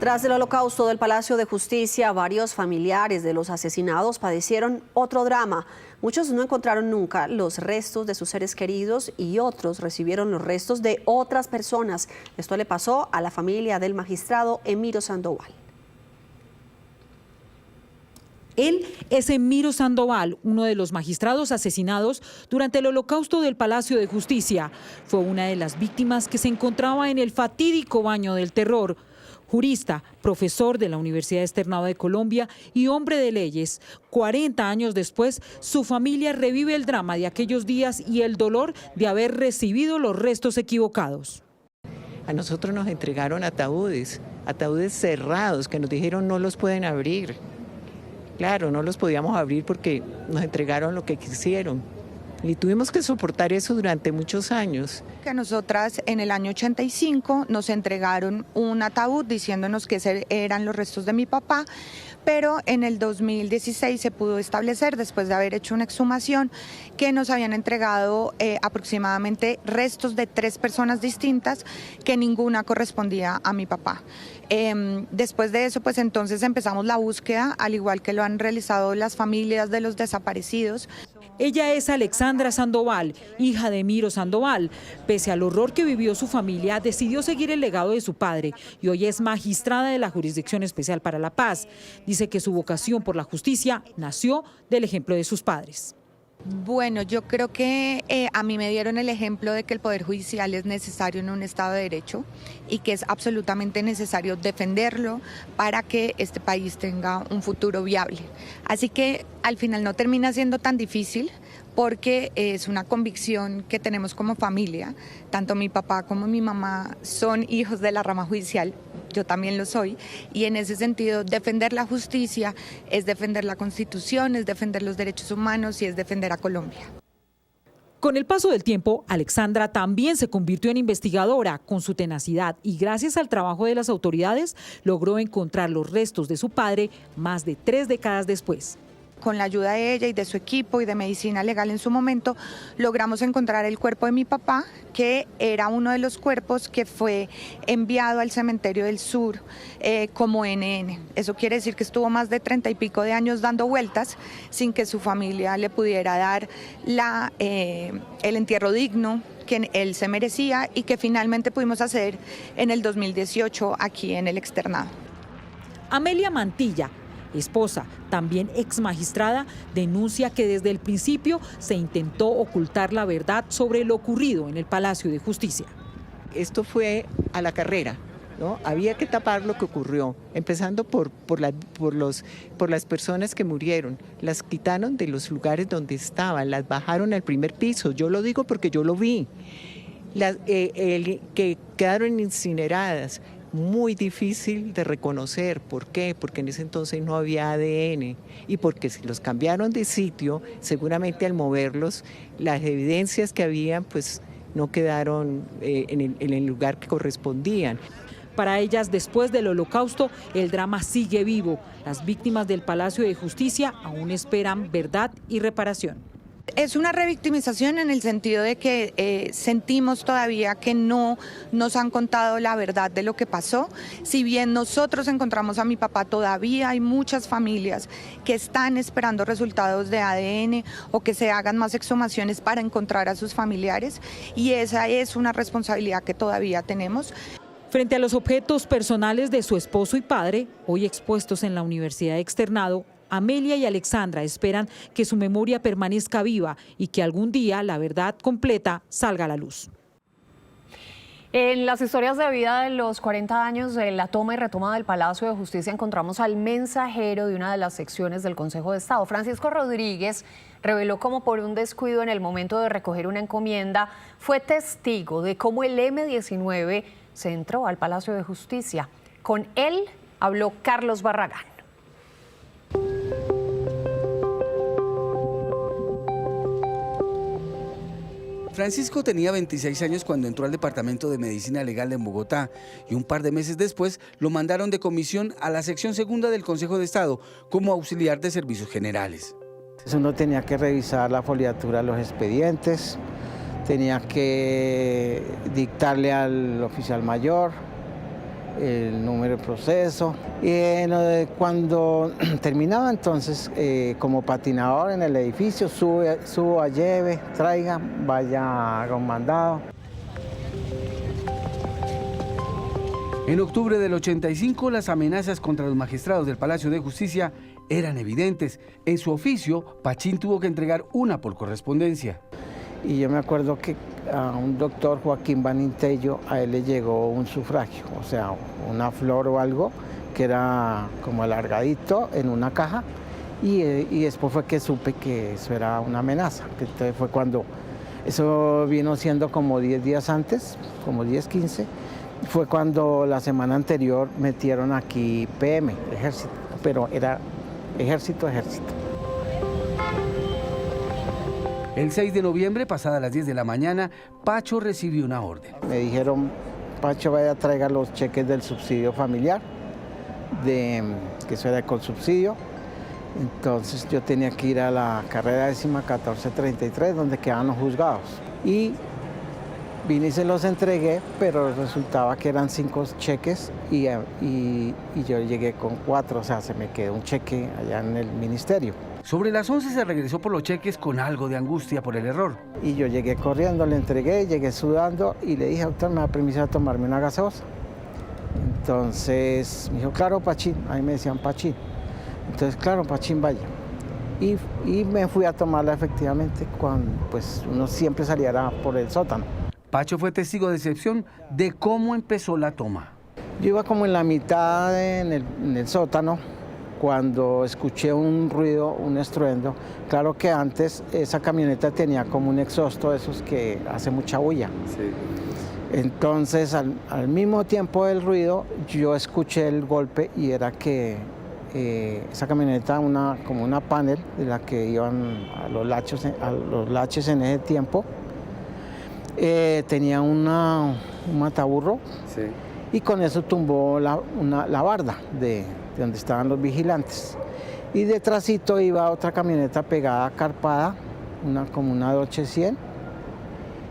Tras el holocausto del Palacio de Justicia, varios familiares de los asesinados padecieron otro drama. Muchos no encontraron nunca los restos de sus seres queridos y otros recibieron los restos de otras personas. Esto le pasó a la familia del magistrado Emiro Sandoval. Él es Emiro Sandoval, uno de los magistrados asesinados durante el holocausto del Palacio de Justicia. Fue una de las víctimas que se encontraba en el fatídico baño del terror. Jurista, profesor de la Universidad Externado de Colombia y hombre de leyes. 40 años después, su familia revive el drama de aquellos días y el dolor de haber recibido los restos equivocados. A nosotros nos entregaron ataúdes cerrados que nos dijeron no los pueden abrir. Claro, no los podíamos abrir porque nos entregaron lo que quisieron. Y tuvimos que soportar eso durante muchos años. A nosotras en el año 85 nos entregaron un ataúd diciéndonos que eran los restos de mi papá, pero en el 2016 se pudo establecer, después de haber hecho una exhumación, que nos habían entregado aproximadamente restos de 3 personas distintas, que ninguna correspondía a mi papá. Después de eso, pues entonces empezamos la búsqueda, al igual que lo han realizado las familias de los desaparecidos. Ella es Alexandra Sandoval, hija de Emiro Sandoval. Pese al horror que vivió su familia, decidió seguir el legado de su padre y hoy es magistrada de la Jurisdicción Especial para la Paz. Dice que su vocación por la justicia nació del ejemplo de sus padres. Bueno, yo creo que a mí me dieron el ejemplo de que el Poder Judicial es necesario en un Estado de Derecho y que es absolutamente necesario defenderlo para que este país tenga un futuro viable. Así que al final no termina siendo tan difícil porque es una convicción que tenemos como familia. Tanto mi papá como mi mamá son hijos de la rama judicial. Yo también lo soy, y en ese sentido defender la justicia es defender la Constitución, es defender los derechos humanos y es defender a Colombia. Con el paso del tiempo, Alexandra también se convirtió en investigadora. Con su tenacidad y gracias al trabajo de las autoridades, logró encontrar los restos de su padre más de 3 décadas después. Con la ayuda de ella y de su equipo y de medicina legal en su momento, logramos encontrar el cuerpo de mi papá, que era uno de los cuerpos que fue enviado al cementerio del sur como NN. Eso quiere decir que estuvo más de 30 y pico de años dando vueltas sin que su familia le pudiera dar el entierro digno que él se merecía y que finalmente pudimos hacer en el 2018 aquí en el externado. Amelia Mantilla, esposa, también ex magistrada, denuncia que desde el principio se intentó ocultar la verdad sobre lo ocurrido en el Palacio de Justicia. Esto fue a la carrera, ¿no? Había que tapar lo que ocurrió, empezando por las personas que murieron. Las quitaron de los lugares donde estaban, las bajaron al primer piso. Yo lo digo porque yo lo vi. Que quedaron incineradas. Muy difícil de reconocer. ¿Por qué? Porque en ese entonces no había ADN y porque si los cambiaron de sitio, seguramente al moverlos, las evidencias que habían pues no quedaron en el lugar que correspondían. Para ellas, después del holocausto, el drama sigue vivo. Las víctimas del Palacio de Justicia aún esperan verdad y reparación. Es una revictimización en el sentido de que sentimos todavía que no nos han contado la verdad de lo que pasó. Si bien nosotros encontramos a mi papá, todavía hay muchas familias que están esperando resultados de ADN o que se hagan más exhumaciones para encontrar a sus familiares, y esa es una responsabilidad que todavía tenemos. Frente a los objetos personales de su esposo y padre, hoy expuestos en la Universidad Externado, Amelia y Alexandra esperan que su memoria permanezca viva y que algún día la verdad completa salga a la luz. En las historias de vida de los 40 años de la toma y retoma del Palacio de Justicia encontramos al mensajero de una de las secciones del Consejo de Estado. Francisco Rodríguez reveló cómo por un descuido en el momento de recoger una encomienda fue testigo de cómo el M-19 se entró al Palacio de Justicia. Con él habló Carlos Barragán. Francisco tenía 26 años cuando entró al Departamento de Medicina Legal en Bogotá y un par de meses después lo mandaron de comisión a la sección segunda del Consejo de Estado como auxiliar de servicios generales. Uno tenía que revisar la foliatura de los expedientes, tenía que dictarle al oficial mayor, el número de proceso. Y cuando terminaba entonces, como patinador en el edificio, suba, lleve, traiga, vaya, haga un mandado. En octubre del 85, las amenazas contra los magistrados del Palacio de Justicia eran evidentes. En su oficio, Pachín tuvo que entregar una por correspondencia. Y yo me acuerdo que a un doctor, Joaquín Banintello, a él le llegó un sufragio, o sea, una flor o algo que era como alargadito en una caja, y después fue que supe que eso era una amenaza. Que entonces fue cuando, eso vino siendo como 10 días antes, como 10, 15, fue cuando la semana anterior metieron aquí PM, ejército, pero era ejército. El 6 de noviembre, pasada las 10 de la mañana, Pacho recibió una orden. Me dijeron, Pacho, vaya a traiga los cheques del subsidio familiar, que eso era con subsidio. Entonces yo tenía que ir a la carrera 1433, donde quedaban los juzgados. Y vine y se los entregué, pero resultaba que eran 5 cheques y yo llegué con 4, o sea, se me quedó un cheque allá en el ministerio. Sobre las 11 se regresó por los cheques con algo de angustia por el error. Y yo llegué corriendo, le entregué, llegué sudando y le dije, doctor, ¿me da permiso de tomarme una gaseosa? Entonces me dijo, claro, Pachín, a mí me decían Pachín. Entonces, claro, Pachín, vaya. Y me fui a tomarla efectivamente cuando pues, uno siempre saliera por el sótano. Pacho fue testigo de excepción de cómo empezó la toma. Yo iba como en la mitad en el sótano cuando escuché un ruido, un estruendo. Claro que antes esa camioneta tenía como un exhausto de esos que hace mucha bulla. Sí. Entonces al mismo tiempo del ruido yo escuché el golpe y era que esa camioneta, como una panel de la que iban a los laches en ese tiempo, tenía un mataburro, sí, y con eso tumbó la barda de donde estaban los vigilantes. Y detrásito iba otra camioneta pegada, carpada, como una Dodge 100,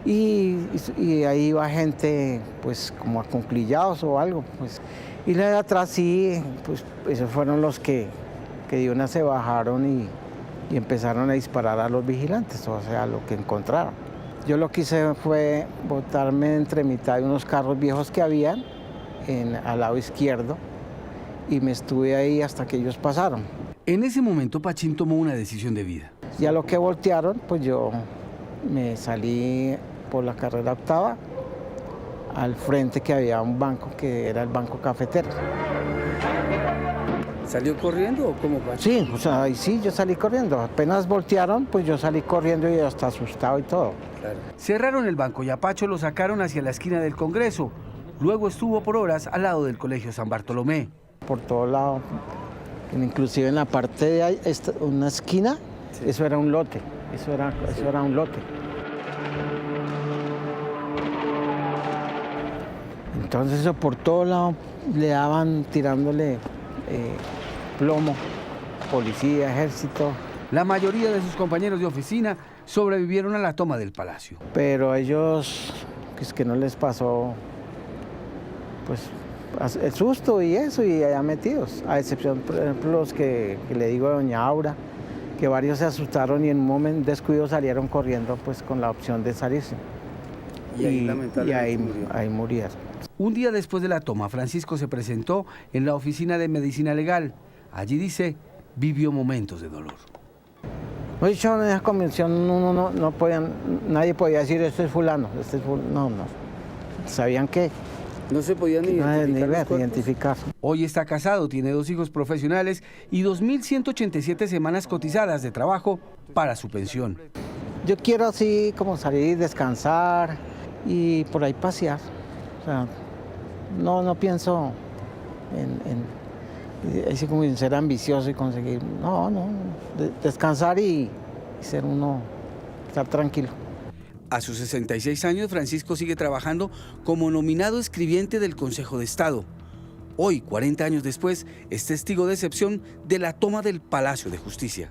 y ahí iba gente pues como acuclillados o algo. Pues. Y la de atrás sí, pues esos fueron los que de una se bajaron y empezaron a disparar a los vigilantes, o sea, lo que encontraron. Yo lo que hice fue botarme entre mitad de unos carros viejos que habían al lado izquierdo y me estuve ahí hasta que ellos pasaron. En ese momento Pachín tomó una decisión de vida. Ya lo que voltearon, pues yo me salí por la carrera 8ª al frente, que había un banco que era el Banco Cafetero. ¿Salió corriendo o cómo, Pacho? Sí, o sea, sí, yo salí corriendo. Apenas voltearon, pues yo salí corriendo y hasta asustado y todo. Claro. Cerraron el banco y a Pacho lo sacaron hacia la esquina del Congreso. Luego estuvo por horas al lado del Colegio San Bartolomé. Por todo lado, inclusive en la parte de ahí, una esquina, sí, eso era un lote, eso era un lote. Entonces eso por todo lado le daban tirándole plomo, policía, ejército. La mayoría de sus compañeros de oficina sobrevivieron a la toma del palacio. Pero ellos, es que no les pasó, pues, el susto y eso, y allá metidos. A excepción, por ejemplo, los que le digo a doña Aura, que varios se asustaron y en un momento descuido salieron corriendo, pues, con la opción de salirse. Y ahí murieron. Un día después de la toma, Francisco se presentó en la oficina de medicina legal. Allí dice, vivió momentos de dolor. En esa convención nadie podía decir esto es fulano, no. ¿Sabían qué? No se podían identificar. Hoy está casado, tiene 2 hijos profesionales y 2.187 semanas cotizadas de trabajo para su pensión. Yo quiero así como salir, descansar y por ahí pasear. O sea, no pienso así como en ser ambicioso y conseguir. Descansar y ser uno, estar tranquilo. A sus 66 años, Francisco sigue trabajando como nominado escribiente del Consejo de Estado. Hoy, 40 años después, es testigo de excepción de la toma del Palacio de Justicia.